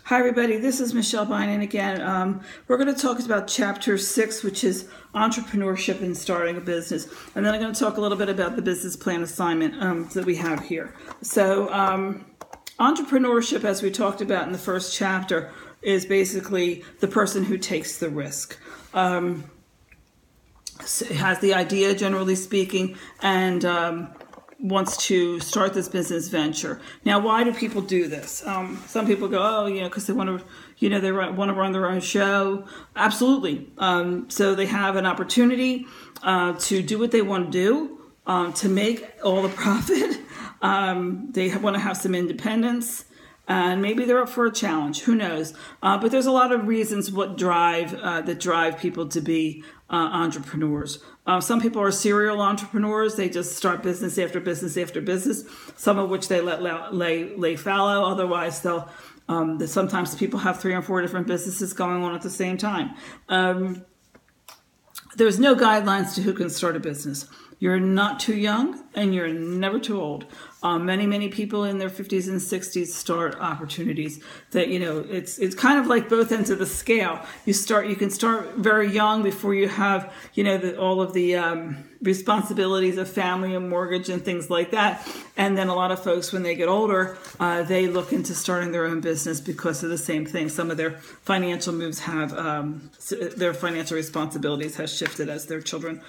Hi everybody, this is Michelle Bynan again. We're going to talk about Chapter 6, which is entrepreneurship and starting a business. And then I'm going to talk a little bit about the business plan assignment that we have here. So entrepreneurship, as we talked about in the first chapter, is basically the person who takes the risk. Has the idea, generally speaking, and wants to start this business venture. Now, why do people do this? Some people go, oh, because they want to, they want to run their own show. Absolutely. So they have an opportunity to do what they want to do, to make all the profit. They want to have some independence. And maybe they're up for a challenge. Who knows? But there's a lot of reasons that drive people to be entrepreneurs. Some people are serial entrepreneurs. They just start business after business after business, some of which they let lay fallow. Otherwise, sometimes people have 3 or 4 different businesses going on at the same time. There's no guidelines to who can start a business. You're not too young and you're never too old. Many people in their 50s and 60s start opportunities that, it's kind of like both ends of the scale. You can start very young before you have, all of the responsibilities of family and mortgage and things like that. And then a lot of folks, when they get older, they look into starting their own business because of the same thing. Some of their financial moves have, their financial responsibilities has shifted as their children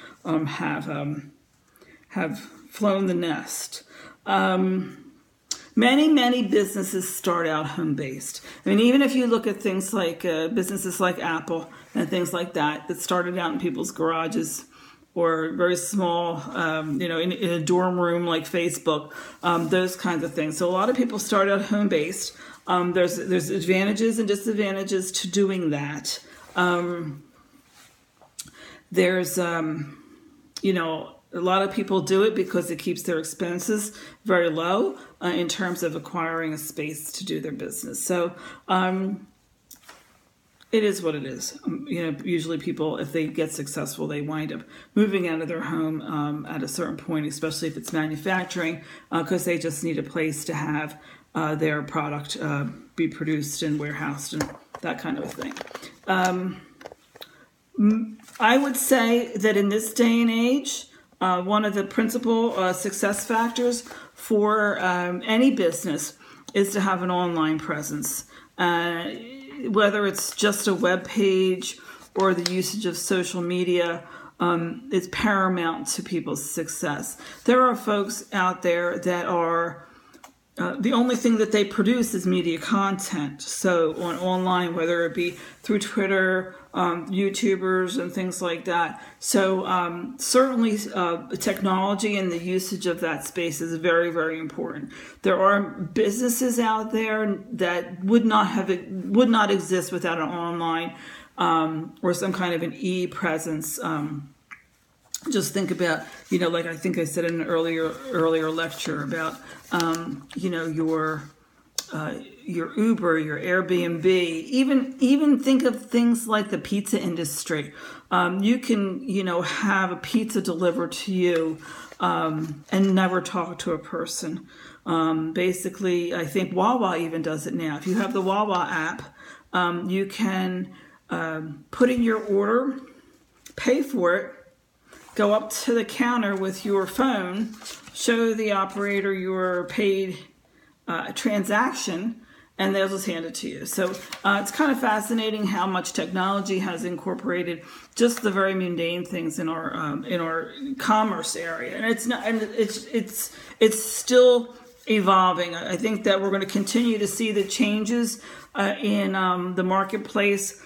have flown the nest. Many businesses start out home-based. I mean, even if you look at things like businesses like Apple and things like that started out in people's garages or very small, in a dorm room like Facebook, those kinds of things. So a lot of people start out home-based. There's advantages and disadvantages to doing that. A lot of people do it because it keeps their expenses very low in terms of acquiring a space to do their business. So it is what it is. Usually people, if they get successful, they wind up moving out of their home at a certain point, especially if it's manufacturing, because they just need a place to have their product be produced and warehoused and that kind of a thing. I would say that in this day and age, one of the principal success factors for any business is to have an online presence. Whether it's just a web page or the usage of social media, it's paramount to people's success. There are folks out there that are the only thing that they produce is media content. So online, whether it be through Twitter, YouTubers and things like that. So certainly technology and the usage of that space is very, very important. There are businesses out there that would not exist without an online or some kind of an e-presence. Just think about, like I think I said in an earlier lecture about, your Uber, your Airbnb, even think of things like the pizza industry. You can, have a pizza delivered to you and never talk to a person. Basically, I think Wawa even does it now. If you have the Wawa app, you can put in your order, pay for it, go up to the counter with your phone, show the operator your paid transaction, and they'll just hand it to you. So it's kind of fascinating how much technology has incorporated just the very mundane things in our commerce area, and it's still evolving. I think that we're going to continue to see the changes in the marketplace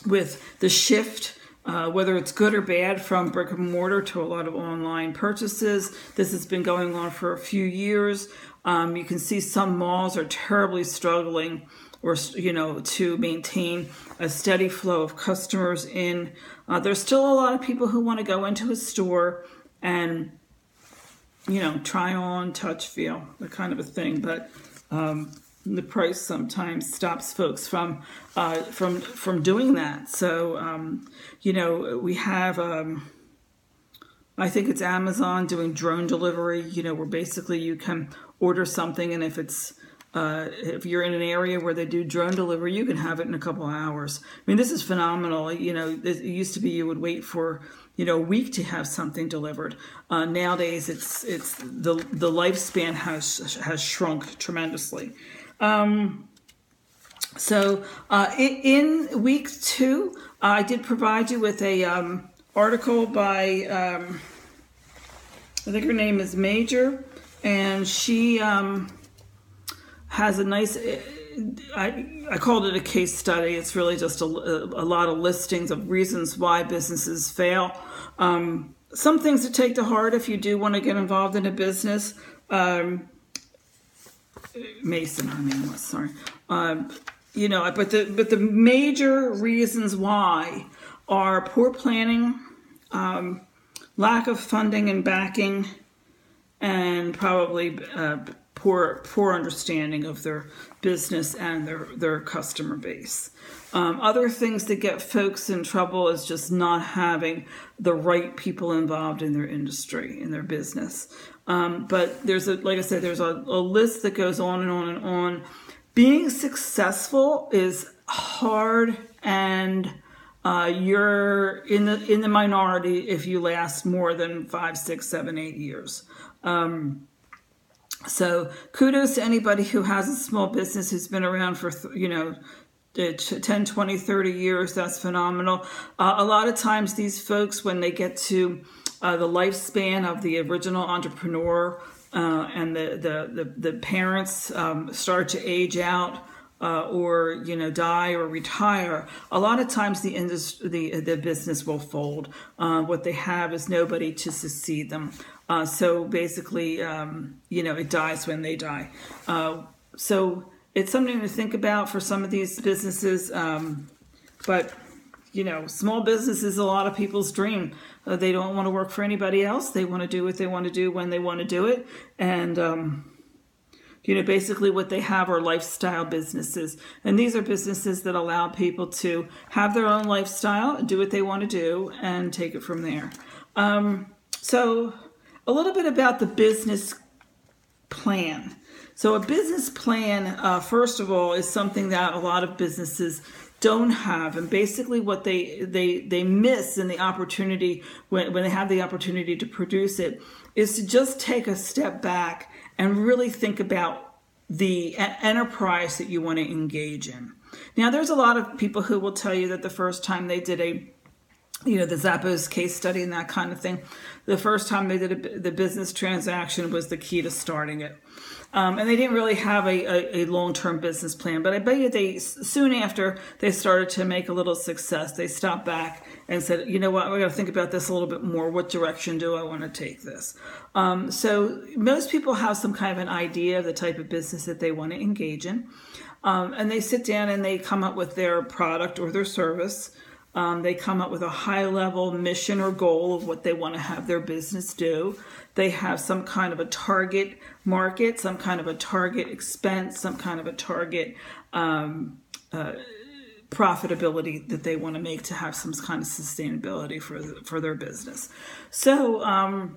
with the shift. Whether it's good or bad, from brick and mortar to a lot of online purchases. This has been going on for a few years. You can see some malls are terribly struggling to maintain a steady flow of customers in. There's still a lot of people who want to go into a store and, try on, touch, feel, that kind of a thing. But the price sometimes stops folks from doing that. So, we have, I think it's Amazon doing drone delivery, where basically you can order something, and if it's If you're in an area where they do drone delivery, you can have it in a couple of hours. I mean, this is phenomenal. You know, it used to be you would wait for, you know, a week to have something delivered. Nowadays, it's the lifespan has shrunk tremendously. So in week 2, I did provide you with a article by I think her name is Major, and she has a nice, I called it a case study. It's really just a lot of listings of reasons why businesses fail. Some things to take to heart if you do want to get involved in a business. Mason, her name was, sorry. You know, but the major reasons why are poor planning, lack of funding and backing, and probably poor understanding of their business and their customer base. Other things that get folks in trouble is just not having the right people involved in their industry, in their business. But there's like I said, there's a list that goes on and on and on. Being successful is hard, and you're in the minority if you last more than 5, 6, 7, 8 years. So kudos to anybody who has a small business who's been around for, 10, 20, 30 years. That's phenomenal. A lot of times these folks, when they get to the lifespan of the original entrepreneur, and the parents start to age out or die or retire, a lot of times the business will fold. What they have is nobody to succeed them. So basically, it dies when they die. So it's something to think about for some of these businesses. But small business is a lot of people's dream. They don't want to work for anybody else. They want to do what they want to do when they want to do it. And, basically what they have are lifestyle businesses. And these are businesses that allow people to have their own lifestyle, do what they want to do, and take it from there. So a little bit about the business plan. So a business plan, first of all, is something that a lot of businesses don't have, and basically what they miss in the opportunity when they have the opportunity to produce it is to just take a step back and really think about the enterprise that you want to engage in. Now, there's a lot of people who will tell you that the first time they did the Zappos case study and that kind of thing, the first time they did the business transaction was the key to starting it. And they didn't really have a long-term business plan, but I bet you soon after they started to make a little success, they stopped back and said, you know what, we got to think about this a little bit more. What direction do I want to take this? So most people have some kind of an idea of the type of business that they want to engage in. And they sit down and they come up with their product or their service. They come up with a high-level mission or goal of what they want to have their business do. They have some kind of a target market, some kind of a target expense, some kind of a target profitability that they want to make to have some kind of sustainability for their business. So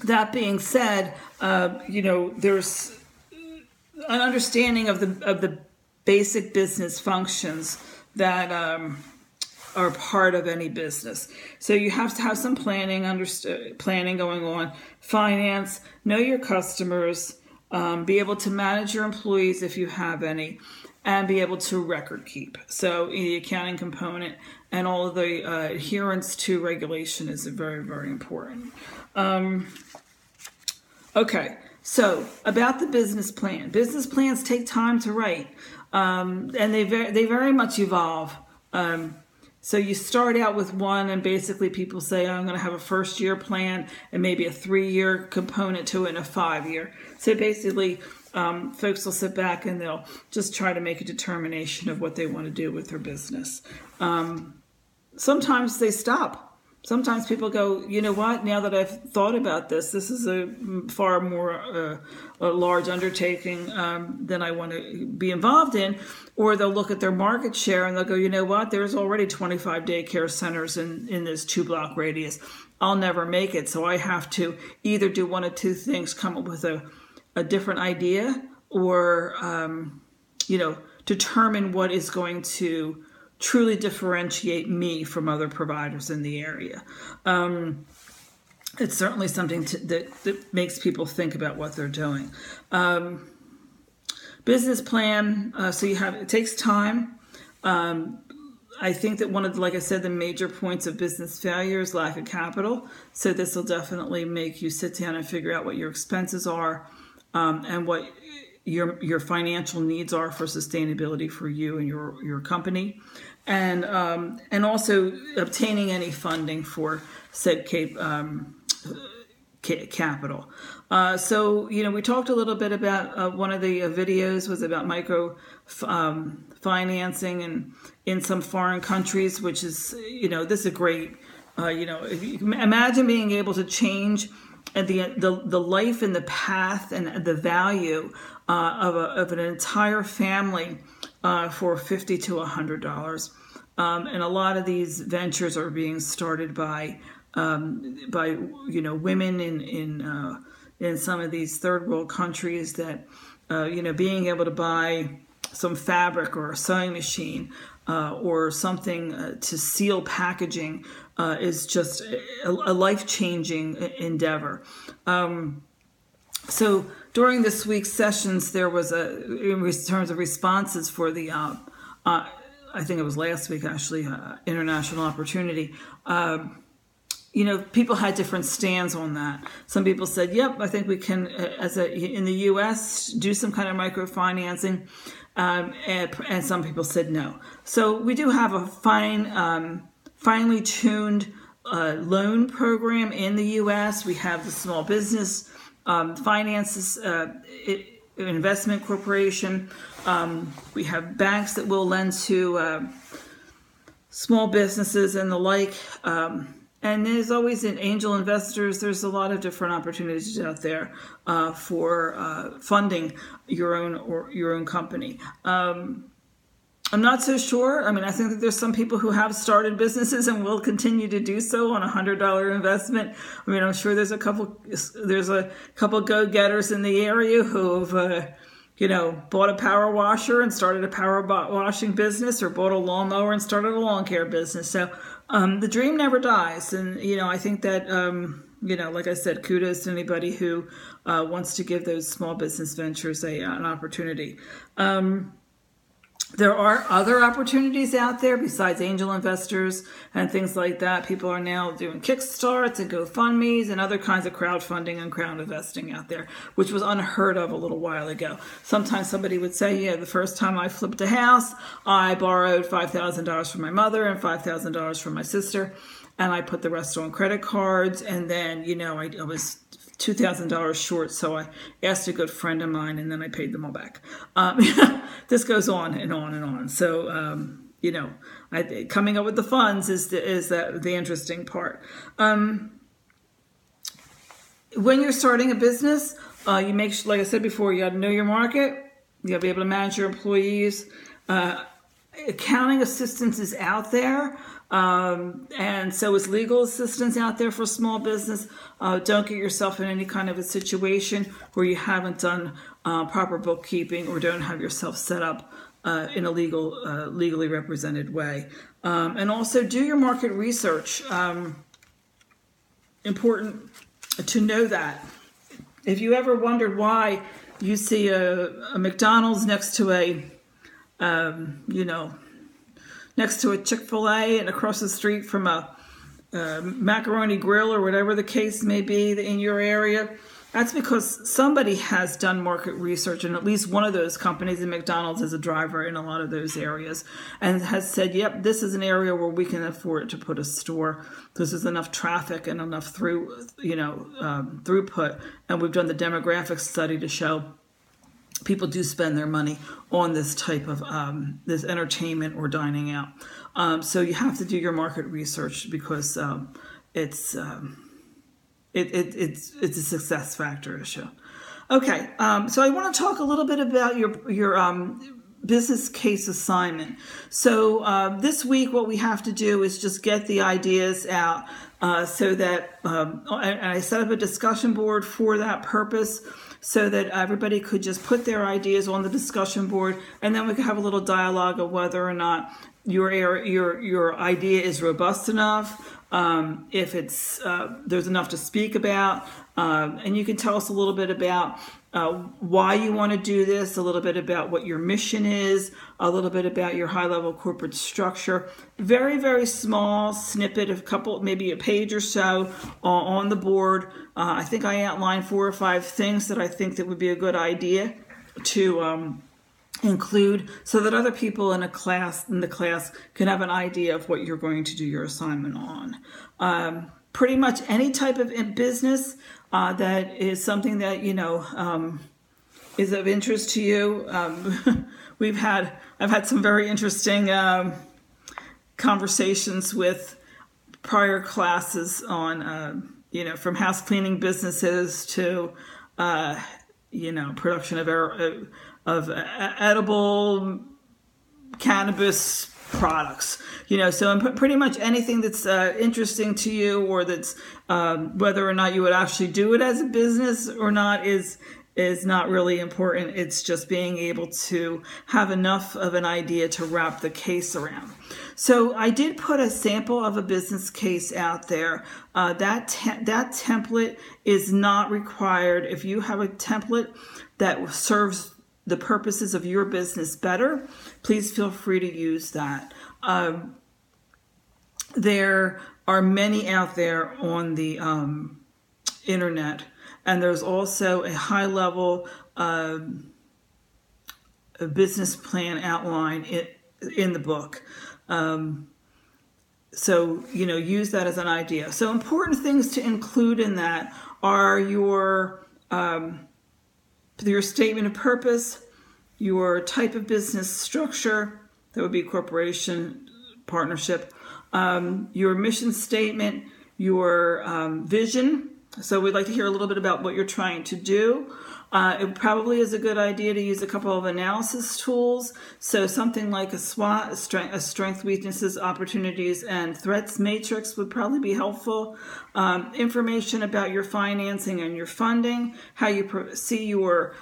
that being said, there's an understanding of the basic business functions that are part of any business. So you have to have some planning going on, finance, know your customers, be able to manage your employees if you have any, and be able to record keep. So the accounting component and all of the adherence to regulation is very, very important. Okay, so about the business plan. Business plans take time to write, and they very much evolve. So you start out with one, and basically people say, I'm going to have a first-year plan and maybe a 3-year component to it and a 5-year. So basically, folks will sit back and they'll just try to make a determination of what they want to do with their business. Sometimes they stop. Sometimes people go, you know what, now that I've thought about this is a far more a large undertaking than I want to be involved in. Or they'll look at their market share and they'll go, you know what, there's already 25 daycare centers in this 2-block radius. I'll never make it. So I have to either do one of two things, come up with a different idea or determine what is going to truly differentiate me from other providers in the area. It's certainly something that makes people think about what they're doing. Business plan, so it takes time. I think that one of like I said, the major points of business failure is lack of capital. So this will definitely make you sit down and figure out what your expenses are, and what your financial needs are for sustainability for you and your company, and also obtaining any funding for said capital. So we talked a little bit about one of the videos was about micro financing and in some foreign countries, which is this is a great imagine being able to change the life and the path and the value of an entire family for $50 to $100. And a lot of these ventures are being started by women in some of these third world countries that being able to buy some fabric or a sewing machine or something to seal packaging is just a life-changing endeavor. So during this week's sessions, there was in terms of responses for the I think it was last week actually, International Opportunity. People had different stands on that. Some people said, "Yep, I think we can, in the U.S., do some kind of microfinancing," and some people said no. So we do have a finely tuned loan program in the U.S. We have the Small Business Finances Investment Corporation. We have banks that will lend to small businesses and the like. And there's always angel investors. There's a lot of different opportunities out there for funding your own company. I'm not so sure. I mean, I think that there's some people who have started businesses and will continue to do so on a $100 investment. I mean, I'm sure there's a couple go-getters in the area who've bought a power washer and started a power washing business, or bought a lawnmower and started a lawn care business. So the dream never dies. And, I think that, like I said, kudos to anybody who wants to give those small business ventures an opportunity. There are other opportunities out there besides angel investors and things like that. People are now doing Kickstarts and GoFundMes and other kinds of crowdfunding and crowd investing out there, which was unheard of a little while ago. Sometimes somebody would say, the first time I flipped a house, I borrowed $5,000 from my mother and $5,000 from my sister, and I put the rest on credit cards, and then, I was $2,000 short, so I asked a good friend of mine, and then I paid them all back. This goes on and on and on. So, coming up with the funds is the interesting part. When you're starting a business, you like I said before, you got to know your market. You got to be able to manage your employees. Accounting assistance is out there. And so is legal assistance out there for small business. Don't get yourself in any kind of a situation where you haven't done proper bookkeeping or don't have yourself set up in a legally represented way. And also do your market research. Important to know that. If you ever wondered why you see a McDonald's next to next to a Chick-fil-A and across the street from a macaroni grill or whatever the case may be in your area, that's because somebody has done market research, and at least one of those companies, and McDonald's is a driver in a lot of those areas, and has said, yep, this is an area where we can afford to put a store because there's enough traffic and enough throughput, and we've done the demographic study to show people do spend their money on this type of this entertainment or dining out. So you have to do your market research because it's a success factor issue. Okay, so I want to talk a little bit about your business case assignment. So this week, what we have to do is just get the ideas out so that, and I set up a discussion board for that purpose. so that everybody could just put their ideas on the discussion board, and then we could have a little dialogue of whether or not your idea is robust enough, if it's there's enough to speak about, and you can tell us a little bit about why you want to do this, a little bit about what your mission is, a little bit about your high-level corporate structure. Very, very small snippet, of couple, maybe a page or so on the board. I think I outlined 4 or 5 things that I think that would be a good idea to include, so that other people in the class can have an idea of what you're going to do your assignment on. Pretty much any type of business that is something that is of interest to you. I've had some very interesting conversations with prior classes on from house cleaning businesses to production of edible cannabis products, so pretty much anything that's interesting to you, or that's whether or not you would actually do it as a business or not is not really important. It's just being able to have enough of an idea to wrap the case around. So I did put a sample of a business case out there. That template is not required. If you have a template that serves the purposes of your business better, please feel free to use that. There are many out there on the internet, and there's also a high-level business plan outline in the book. So use that as an idea. So important things to include in that are your statement of purpose, your type of business structure, that would be corporation, partnership, your mission statement, your vision. So we'd like to hear a little bit about what you're trying to do. It probably is a good idea to use a couple of analysis tools. So something like a SWOT, a strength, weaknesses, opportunities, and threats matrix would probably be helpful. Information about your financing and your funding, how you see your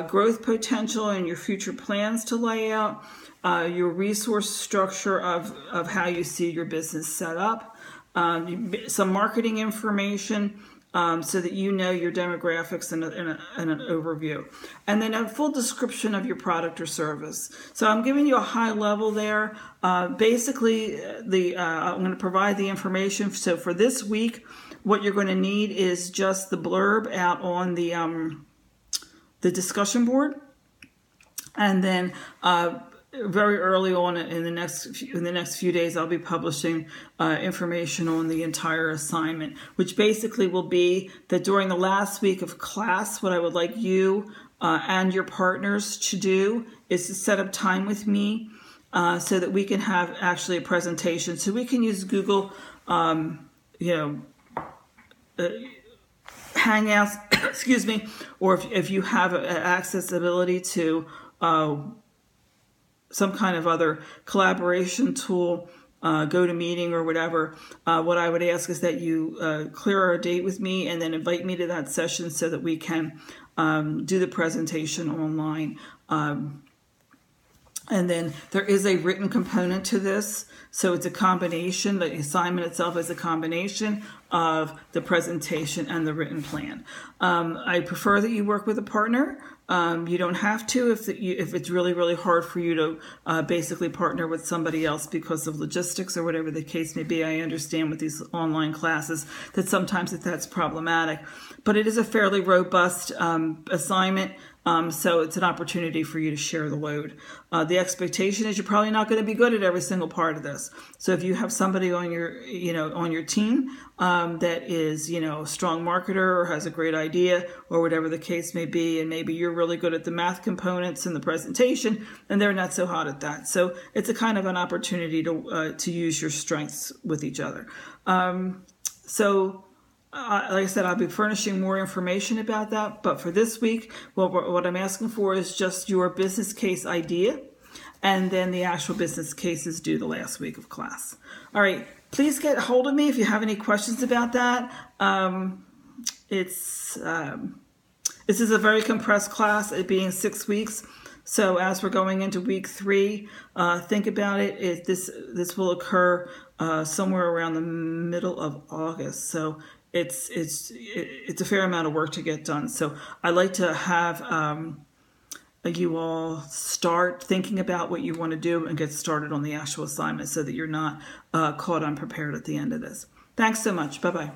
growth potential and your future plans to lay out, your resource structure of how you see your business set up, some marketing information, so that your demographics and an overview. And then a full description of your product or service. So I'm giving you a high level there. Basically, I'm going to provide the information. So for this week, what you're going to need is just the blurb out on the discussion board. And then very early on in the next few days, I'll be publishing information on the entire assignment, which basically will be that during the last week of class, what I would like you and your partners to do is to set up time with me so that we can have actually a presentation. So we can use Google, Hangouts, excuse me, or if you have accessibility to some kind of other collaboration tool, GoToMeeting or whatever, what I would ask is that you clear a date with me and then invite me to that session so that we can do the presentation online. And then there is a written component to this. So it's a combination, the assignment itself is a combination of the presentation and the written plan. I prefer that you work with a partner. You don't have to if it's really, really hard for you to basically partner with somebody else because of logistics or whatever the case may be. I understand with these online classes that sometimes that's problematic. But it is a fairly robust assignment. So it's an opportunity for you to share the load. The expectation is you're probably not going to be good at every single part of this. So if you have somebody on your team that is, a strong marketer or has a great idea or whatever the case may be, and maybe you're really good at the math components and the presentation, and they're not so hot at that. So it's a kind of an opportunity to use your strengths with each other. Like I said, I'll be furnishing more information about that. But for this week, what I'm asking for is just your business case idea. And then the actual business case is due the last week of class. All right. Please get hold of me if you have any questions about that. This is a very compressed class, it being 6 weeks. So as we're going into week 3, think about it. This will occur somewhere around the middle of August. So it's a fair amount of work to get done. So I like to have you all start thinking about what you want to do and get started on the actual assignment so that you're not caught unprepared at the end of this. Thanks so much. Bye-bye.